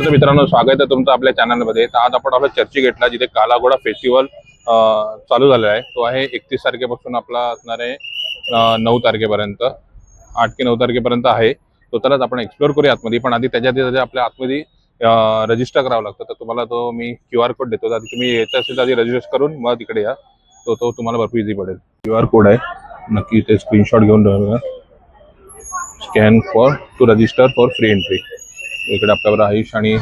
तर मित्रांनो, स्वागत आहे तुमचं आपल्या चॅनलमध्ये. तर आज आपण आपला चर्चगेटला जिथे कालाघोडा फेस्टिवल चालू झालेला आहे, तो आहे 31 तारखेपासून आपला असणार आहे 9 तारखेपर्यंत, 8 की 9 तारखेपर्यंत आहे. तो तरच आपण एक्सप्लोर करूया आतमध्ये. पण आधी त्याच्या आपल्या आतमध्ये रजिस्टर करावं लागतं. तर तुम्हाला तो मी QR कोड देतो, तर तुम्ही याच्या असेल आधी रजिस्टर करून मग तिकडे या. तो तुम्हाला भरपूर इझी पडेल. QR कोड आहे, नक्की ते स्क्रीनशॉट घेऊन ठेवा. Scan to register for free entry. इकडे आपल्याबरोबर आयुष आणि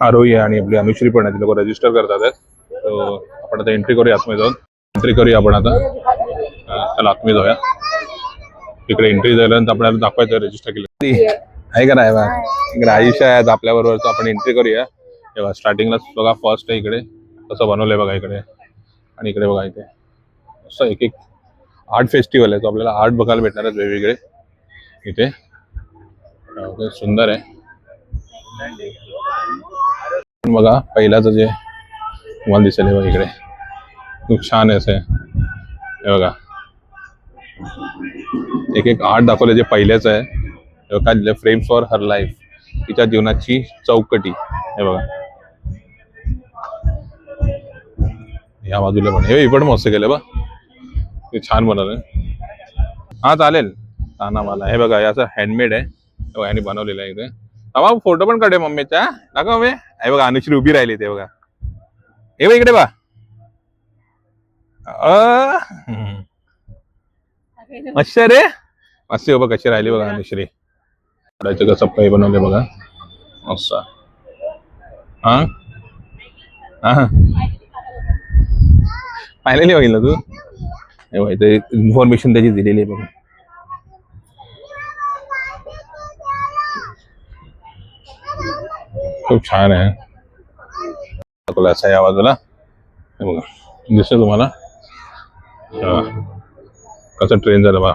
आरोही आणि आपली अनुश्री पण आहे, ती लोक रजिस्टर करतात आहेत. तर आपण आता एंट्री करूया, आतमध्ये जाऊन एंट्री करूया आपण आता. त्याला आतमध्ये जाऊया. इकडे एंट्री झाल्यानंतर आपल्याला दाखवायचं रजिस्टर केलं आहे का नाही. इकडे आयुष आहे आपल्याबरोबर, तर आपण एंट्री करूया. तेव्हा स्टार्टिंगलाच बघा फर्स्ट आहे इकडे कसं बनवलंय बघा इकडे. आणि इकडे बघा इथे असं एक एक आर्ट फेस्टिवल आहे, तो आपल्याला आर्ट बघायला भेटणार आहे वेगवेगळे इथे. सुंदर आहे बघा. पहिल्याच जे तुम्हाला दिसेल बघा इकडे खूप छान आहे असं हे बघा. एक एक आर्ट दाखवलं जे पहिल्याच आहे. काय दिलं, फ्रेम्स फॉर हर लाईफ, तिच्या जीवनाची चौकटी. हे बघा या बाजूला पण हे पण मस्त केलं बघ, ते छान बनवलं. हा चालेल ना मला. हे बघा असं हँडमेड आहे, याने बनवलेलं आहे इथे. बाबा फोटो पण काढूया मम्मीच्या, दाखव मम्मी. हे बघा अनुश्री उभी राहिली ते बघा. हे बघ इकडे बा. मस्त रे, मस्त बघ कशी राहिली बघा अनुश्री. कसं काही बनवले बघा मस्त. हा हा पाहिलेली बघितलं तू. हे बघ इथे इन्फॉर्मेशन त्याची दिलेली आहे बघा. खूप छान आहे. असं या बाजूला हे बघा दिसतं तुम्हाला कसं ट्रेन झालं बा.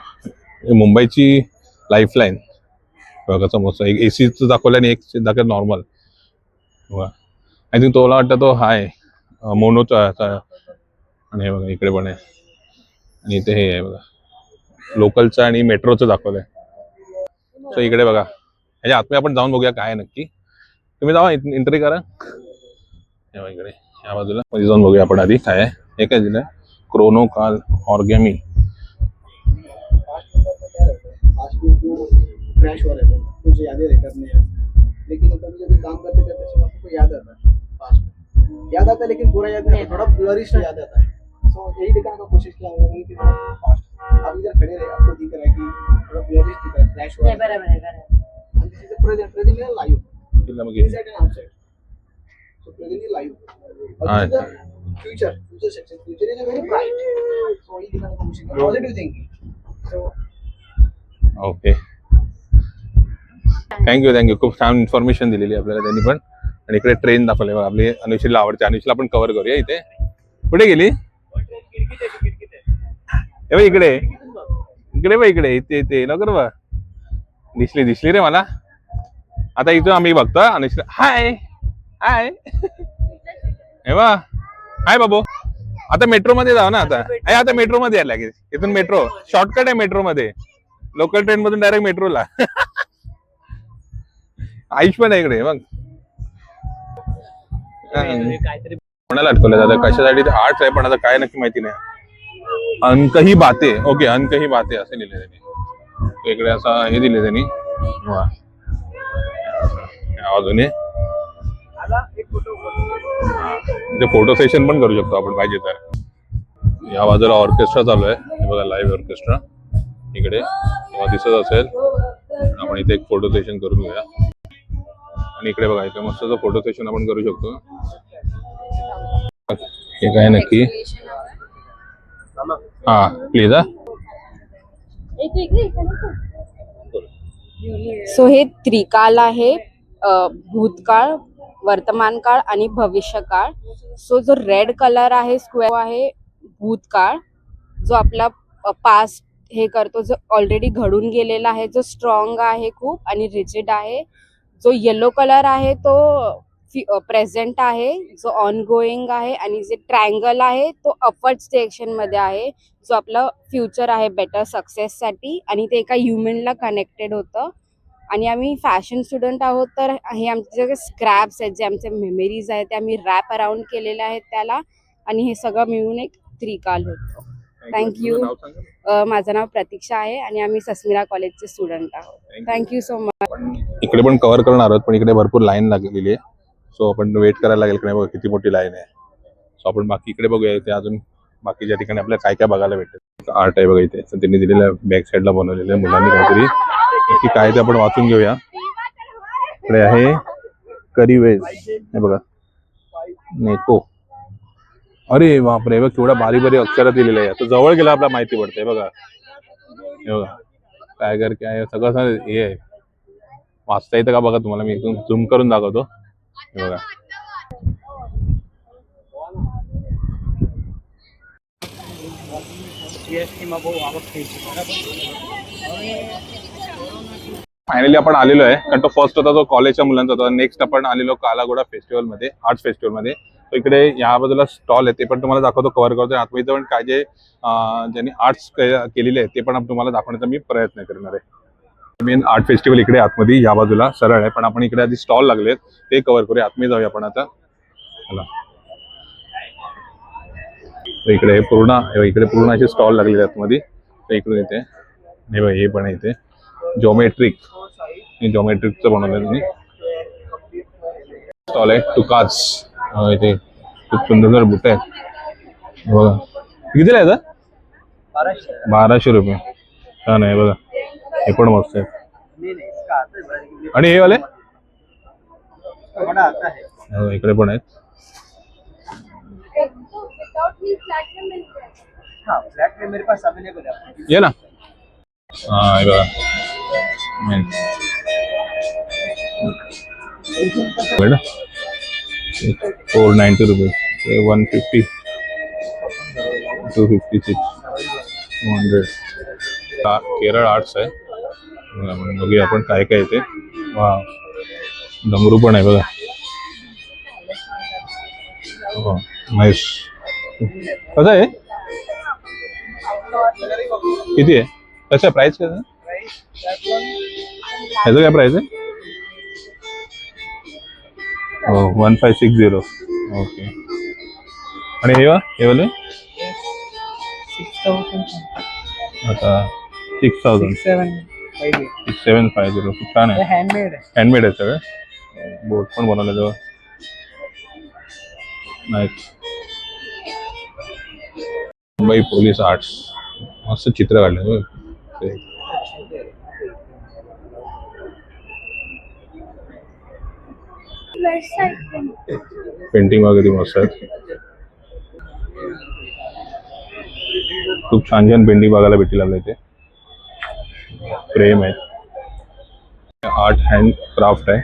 मुंबईची लाईफलाईन बघा कसं मस्त. एक AC दाखवलं आणि एक दाखवलं नॉर्मल. आय थिंक तो मला वाटतं तो हाय मोनोचा. आणि हे बघा इकडे पण आहे. आणि इथे हे आहे बघा लोकलचं आणि मेट्रोचं दाखवलंय. सो इकडे बघा ह्याच्या आतमध्ये आपण जाऊन बघूया काय नक्की. तुम्ही जावा एंट्री करा. इकडे या बाजूला मध्ये जाऊन बघूया आपण आधी काय आहे. हे काय दिलंय, क्रोनो काल ऑर्गेमी. क्रैश हो रहे थे, कुछ यादें रिकवर नहीं आती, लेकिन कभी जब काम करते करते सब आपको याद आता है, पास्ट याद आता है, लेकिन पूरा याद नहीं, थोड़ा ब्लरिश याद आता है. सो यही दिखाने का कोशिश किया हम लोगों ने कि पास्ट आप इधर खड़े रहे, आपको दिख रहा है कि थोड़ा ब्लरिश दिख रहा है, क्रैश हो रहा है. And this is a present is live. Inside and outside. So present is live. And this is the future section. Future is a very bright. So यही दिखाने का कोशिश किया, positive thinking. So okay thank you. खूप छान information दिलेली आपल्याला त्यांनी पण. आणि इकडे ट्रेन दाखवले बघा. आपली अनुश्रीला आवडते, अनुश्रीला आपण कव्हर करूया. इथे कुठे गेली हे बघ इकडे इकडे बघ इकडे इथे इथे लवकर बघ. दिसली रे मला. आता इथून आम्ही बघतो अनुश्री. हाय हाय हे बघ हाय बाबू. आता मेट्रो मध्ये जाऊ ना. आता मेट्रो मध्ये यायला लागेल. इथून मेट्रो शॉर्टकट आहे मेट्रो मध्ये. लोकल ट्रेन मधून डायरेक्ट मेट्रोला. आयुष पण आहे इकडे मग. कोणाला अटकवलं दादा कशासाठी आर्ट्स आहे, पण आता काय नक्की माहिती नाही. अंक ही बाते. ओके अंक ही बाते असं लिहिले त्यांनी इकडे. असं हे दिले त्यांनी अजून. फोटो सेशन पण करू शकतो आपण पाहिजे तर. या बाजूला ऑर्केस्ट्रा चालू आहे, हे बघा लाईव्ह ऑर्केस्ट्रा इकडे दिसत असेल. आपण इथे एक फोटो सेशन करून घेऊया. आणि इकडे बघा इथे मस्त फोटो सेशन आपण करू शकतो. हे काय नक्की. हा प्लीज. सो हे त्रिकाल आहे, भूतकाळ, वर्तमान काळ आणि भविष्य काळ. सो जो रेड कलर आहे स्क्वेअर आहे भूतकाळ, जो आपला पास्ट हे करतो, जो ऑलरेडी घडून गेलेला आहे, जो स्ट्रॉंग आहे खूप आणि रिजिड आहे. जो येलो कलर आहे तो प्रेझेंट आहे, जो ऑन गोईंग आहे. आणि जे ट्रायंगल आहे तो अपवर्ड डायरेक्शन मध्ये आहे, जो आपला फ्युचर आहे बेटर सक्सेस साठी. आणि ते एका ह्युमनला कनेक्टेड होतं. आणि आम्ही फॅशन स्टुडंट आहोत, तर हे आमचे जे स्क्रॅप्स आहेत, जे आमचे मेमरीज आहेत, ते आम्ही रॅप अराउंड केलेले आहेत त्याला, आणि हे सगळं मिळून एक त्रिकाल होतो. थँक्यू. नाव सांगा. माझं नाव प्रतीक्षा आहे आणि आम्ही सस्मिरा कॉलेजचे स्टुडंट आहोत. Thank you so much. इकडे पण कव्हर करणार आहोत, पण इकडे भरपूर लाईन लागलेली आहे. सो आपण वेट करायला लागेल की नाही बघा किती मोठी लाईन आहे. सो आपण बाकी इकडे बघूया, इथे अजून बाकीच्या ठिकाणी आपल्याला काय काय बघायला भेटेल. आर्ट आहे बघा इथे, तर त्यांनी दिलेल्या बॅक साईडला बनवलेलं आहे मुलांनी काहीतरी. की काय ते आपण वाचून घेऊया. इकडे आहे करीवेज, हे बघा नेको. अरे बापरे, बघ केवढा बारीक बारीक अक्षरात दिलेलं आहे. आता जवळ गेला आपला माहिती पडते बघा. हे बघा टायगर काय सगळं असं हे आहे. वाचता येतं का बघा तुम्हाला, मी इथून झूम करून दाखवतो. हे बघा फायनली आपण आलेलो आहे, कारण तो फर्स्ट होता तो कॉलेजच्या मुलांचा होता. नेक्स्ट आपण आलेलो कालाघोडा फेस्टिवल मध्ये, आर्ट्स फेस्टिवल मध्ये. तो इकडे या बाजूला स्टॉल आहे, ते पण तुम्हाला दाखवतो, कव्हर करतो. आतमध्ये पण काय जे ज्यांनी आर्ट्स केलेले आहे ते पण तुम्हाला दाखवण्याचा मी प्रयत्न करणार आहे. मेन आर्ट फेस्टिवल इकडे आतमध्ये या बाजूला सरळ आहे, पण आपण इकडे आधी स्टॉल लागलेत ते कव्हर करूया. आतमध्ये जाऊया आपण आता. चला इकडे इकडे पूर्ण असे स्टॉल लागलेले आहेत आतमध्ये. तर इकडून इथे हे पण आहे, इथे जॉमेट्रिकचं बनवलं त्यांनी. स्टॉल आहे टुकाज. इथे खूप सुंदर सुंदर बुटे आहेत बघा. कितीला आहे 1200 रुपये. छान आहे बघा, हे पण मस्त आहे. आणि हे वाले इकडे पण आहेत. ये ना. हा हे बघा 490 रुपये. 150, 256, 200. केरळ आर्ट्स आहे. बघूया आपण काय काय येते. वा डमरू पण आहे बघा. नाईस. कसं आहे, किती आहे, कसं आहे प्राइस, कसं ह्याचं काय प्राइस आहे. 1560. ओके. आणि हे वाले आता 6750. खूप छान आहे, हँडमेड आहे सगळं. बोर्ड पण बनवलं तेव्हा. नाईस. मुंबई पोलीस आर्ट्स, मस्त चित्र काढलं. पेंटिंग वगैरे मस्त आहेत. खूप छान छान पेंटिंग बघायला भेटेल आपल्या इथे. फ्रेम आहे, आर्ट हँड क्राफ्ट आहे.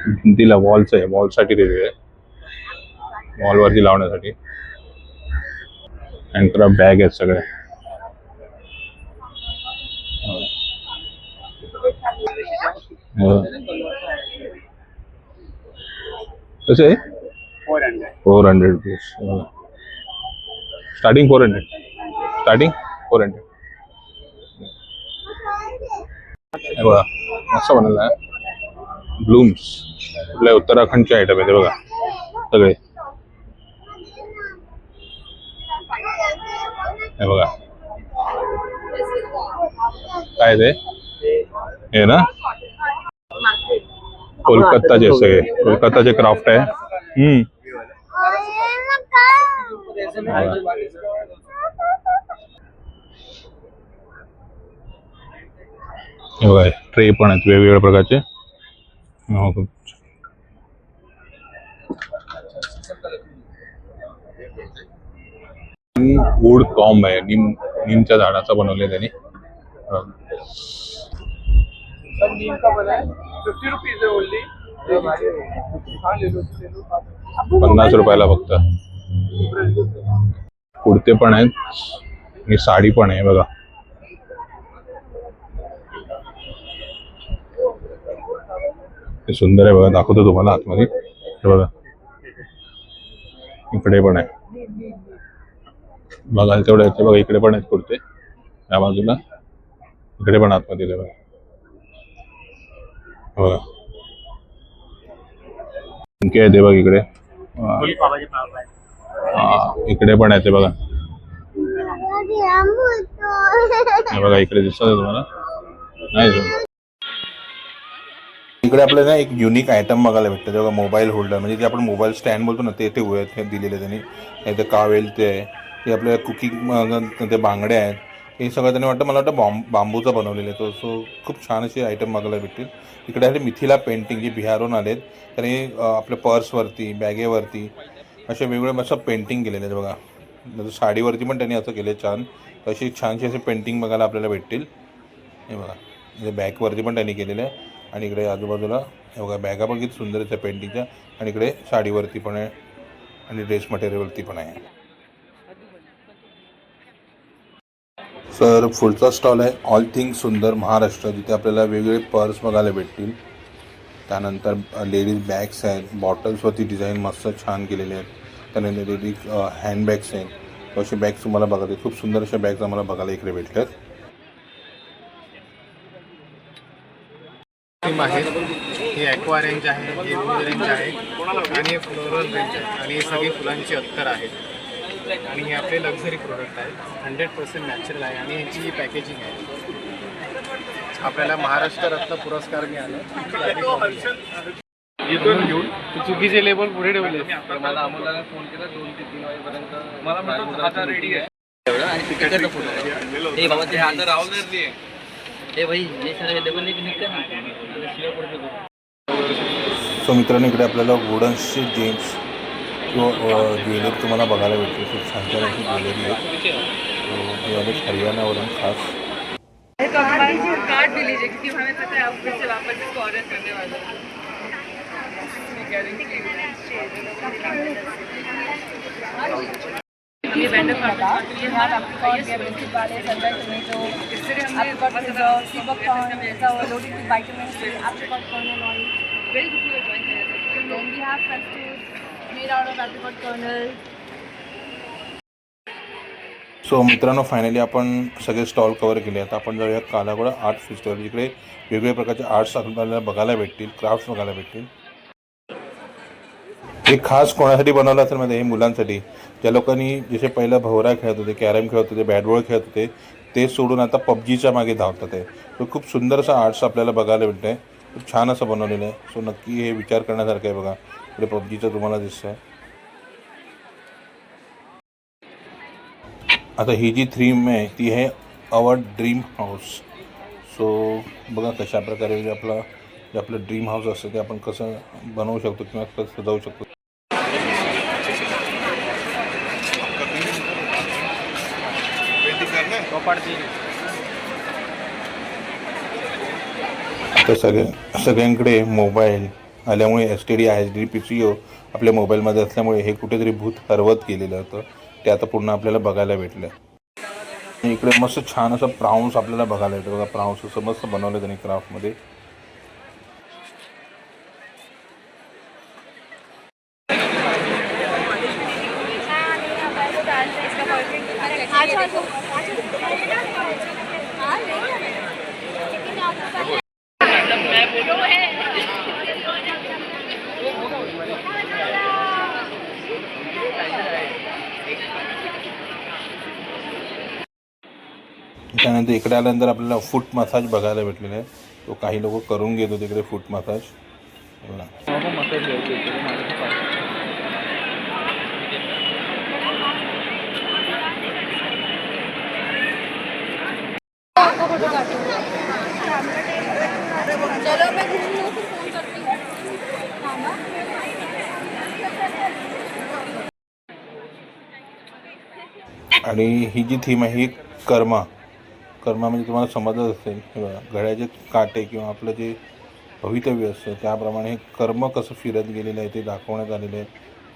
भिंतीला वॉलच आहे, वॉलसाठी दिलेलं आहे, वॉलवरती लावण्यासाठी. हँड क्राफ्ट बॅग आहेत सगळे. कसं आहे 400 रुपीज. स्टार्टिंग 400. बघा मस्त बनवलं आहे. ब्लूम्स आपल्या उत्तराखंडचे आयटम आहे ते बघा सगळे. हे बघा काय ते, हे ना कोलकाताचे सगळे, कोलकाताचे क्राफ्ट आहे. हे बघा ट्रे पण आहेत वेगवेगळ्या प्रकारचे. वूड कॉम्ब आहे, नीमच्या झाडाचा बनवले त्यांनी. 50 रुपयाला फक्त. कुर्ते पण आहेत आणि साडी पण आहे बघा. ते सुंदर आहे बघा, दाखवतो तुम्हाला आतमध्ये. हे बघा इकडे पण आहे. बघा तेवढे आहेत बघा, इकडे पण आहेत कुर्ते या बाजूला, इकडे पण आतमध्ये ते बघा. बघा आणखी आहे ते बघ इकडे. इकडे पण आहे ते बघा. हे बघा इकडे दिसत आहे तुम्हाला, नाही इकडे आपल्याला ना एक युनिक आयटम बघायला भेटतं तेव्हा, मोबाईल होल्डर, म्हणजे जे आपण मोबाईल स्टँड बोलतो ना ते ते दिलेले त्यांनी. नाही कावेल ते आहे, ते आपल्या कुकिंग ते बांगड्या आहेत, हे सगळं त्यांनी वाटतं मला वाटतं बांबूचा बनवलेलं आहे तो. सो खूप छान असे आयटम बघायला भेटतील. इकडे आले मिथिला पेंटिंग, जे बिहारहून आलेत. त्यांनी आपल्या पर्सवरती, बॅगेवरती असे वेगवेगळे असं पेंटिंग केलेले आहेत बघा. जसं साडीवरती पण त्यांनी असं केलं छान. अशी छानशी असे पेंटिंग बघायला आपल्याला भेटतील. हे बघा म्हणजे बॅगवरती पण त्यांनी केलेलं आहे. आणि इकडे आजूबाजूला हे बघा बॅगा पण किती सुंदर आहेत पेंटिंगच्या. आणि इकडे साडीवरती पण आहे आणि ड्रेस मटेरियलवरती पण आहे. सर पुढचा स्टॉल आहे ऑल थिंग्स सुंदर महाराष्ट्र, जिथे आपल्याला वेगवेगळे पर्स बघायला भेटतील. त्यानंतर लेडीज बॅग्स आहेत, बॉटल्सवरती डिझाईन मस्त छान केलेले आहेत. त्यानंतर लेडीज हँडबॅग्स आहेत, असे बॅग्स तुम्हाला बघायला खूप सुंदर अशा बॅग्स आम्हाला बघायला इकडे भेटतात. हे ॲक्वा रेंज आहे, हे वूड रेंज आहे आणि हे फ्लोरल रेंज आहे आणि हे सगळी फुलांची अत्तर आहेत. आणि हे आपले लक्झरी प्रोडक्ट आहेत, 100% नॅचरल आहे आणि यांची ही पॅकेजिंग आहे. आपल्याला महाराष्ट्र रत्न पुरस्कार मिळाला. घेऊन चुकीचे लेबल पुढे ठेवले. मला अमोलाला फोन केला 2 ते 3 वाजेपर्यंत. मला म्हणतो आता रेडी आहे आणि तिकडचा फोटो. हे बाबा ते आता राहुल हे भाई हे सर लेबल एक निघते ना. सो मित्रांनो इकडे आपल्याला वुडन्सचे जेम्स किंवा ज्वेलरी तुम्हाला बघायला भेटते. खूप छान छान अशी ज्वेलरी आहे. हे आले हरियाणावरून खास. कार्ड भी लीजिए क्योंकि हमें पता है आप फिर से वापस इसको ऑर्डर करने वाले हैं. ये वेंडर कार्ड ये हाथ आपको ये बेसिक वाले सनराइज टोमेटो आपको सीबक कॉर्न ऐसा लोडेड विद vitamins apricot kernel oil very good for your joint. Then we have custard made out of apricot kernel. So मित्रांनो फायनली आपण सगळे स्टॉल कवर केले. आता आपण जाऊया कालाघोडा आर्ट फेस्टिवल, जिकडे वेगवेगळ्या प्रकारचे आर्ट्स आपल्याला बघायला भेटतील, क्राफ्ट्स बघायला भेटतील. हे खास कोणासाठी बनवलं असेल म्हणजे हे मुलांसाठी, ज्या लोकांनी जसे पहिलं भवरा खेळत होते, कॅरम खेळत होते, बॅटबॉल खेळत होते, ते सोडून आता पबजीच्या मागे धावतात आहे. तो खूप सुंदर असा आर्ट्स आपल्याला बघायला भेटतं आहे. खूप छान असं बनवलेलं आहे. सो नक्की हे विचार करण्यासारखं आहे. बघा इकडे पबजीचं तुम्हाला दिसतं आहे. आता ही जी थीम आहे ती आहे अवर ड्रीम हाऊस. सो बघा कशा प्रकारे जे आपलं ड्रीम हाऊस असतं ते आपण कसं बनवू शकतो किंवा कसं सजवू शकतो. आता सगळ्यांकडे मोबाईल आल्यामुळे STD HD PCO आपल्या मोबाईलमध्ये असल्यामुळे हे कुठेतरी भूत हरवत गेलेलं होतं, ते आता पुन्हा आपल्याला बघायला भेटलं. इकडे मस्त छान असं प्राऊन्स आपल्याला बघायला भेटतं. बघा प्राऊन्स असं मस्त बनवलं त्यांनी क्राफ्टमध्ये. त्यानंतर इकडे आल्यानंतर आपल्याला फूट मसाज बघायला भेटलेला आहे. तो काही लोक करून घेत होते इकडे फूट मसाज. आणि ही जी थीम आहे ही कर्मा म्हणजे तुम्हाला समजत असेल. हे बघा घड्याचे काटे किंवा आपलं जे भवितव्य असतं त्याप्रमाणे हे कर्म कसं फिरत गेलेलं आहे ते दाखवण्यात आलेलं आहे.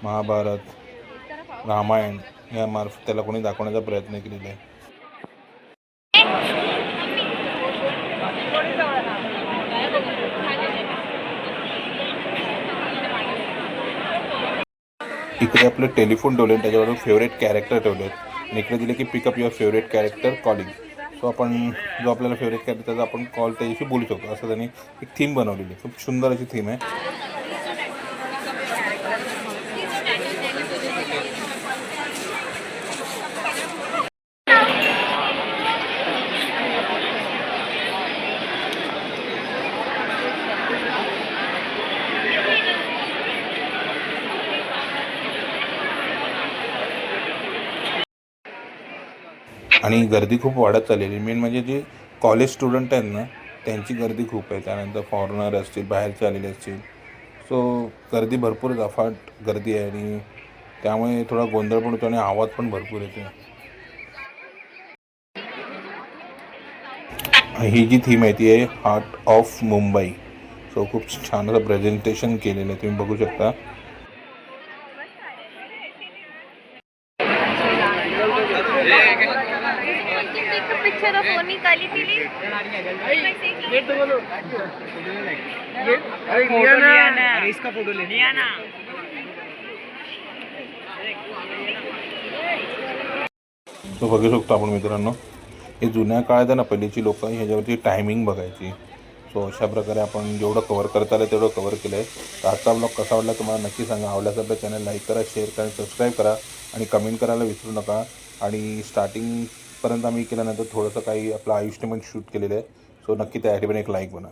महाभारत, रामायण यामार्फत त्याला कोणी दाखवण्याचा प्रयत्न केलेला आहे. इकडे आपले टेलिफोन ठेवले, त्याच्यावर फेवरेट कॅरेक्टर ठेवले आहेत. आणि इकडे दिले की pickup your favourite character calling. So आपण जो आपल्याला फेवरेट कॅरेक्टरचा आपण कॉल त्याच्याशी बोलू शकतो. असं त्यांनी एक थीम बनवलेली आहे. खूप सुंदर अशी थीम आहे. आणि गर्दी खूप वाढत चाललेली. मेन म्हणजे जे कॉलेज स्टुडंट आहेत ना त्यांची गर्दी खूप आहे. त्यानंतर फॉरेनर असतील, बाहेरचे आलेले असतील. सो गर्दी भरपूर अफाट गर्दी आहे आणि त्यामुळे थोडा गोंधळ पण होतो आणि आवाज पण भरपूर येतो. ही जी थीम आहे ती आहे हार्ट ऑफ मुंबई. सो खूप छान असं प्रेझेंटेशन केलेलं आहे, तुम्ही बघू शकता. Take a picture of Oni Kali Pili. इसका फोटो ले तो बघू शकतो आपण मित्रांनो. हे जुन्या काळात आहे ना पहिलीची लोक ह्याच्यावरती टायमिंग बघायची. सो अशा प्रकारे आपण जेवढं कवर करता आलं तेवढं कवर केलं आहे. तर आजचा ब्लॉग कसा वाटला तुम्हाला नक्की सांगा. आवडल्यास आपल्या चॅनल लाईक करा, शेअर करा, सबस्क्राईब करा आणि कमेंट करायला विसरू नका. आणि स्टार्टिंगपर्यंत आम्ही केल्यानंतर थोडंसं काही आपलं आयुष्यमान शूट केलेलं आहे. सो नक्की त्यासाठी पण एक लाईक बनवा.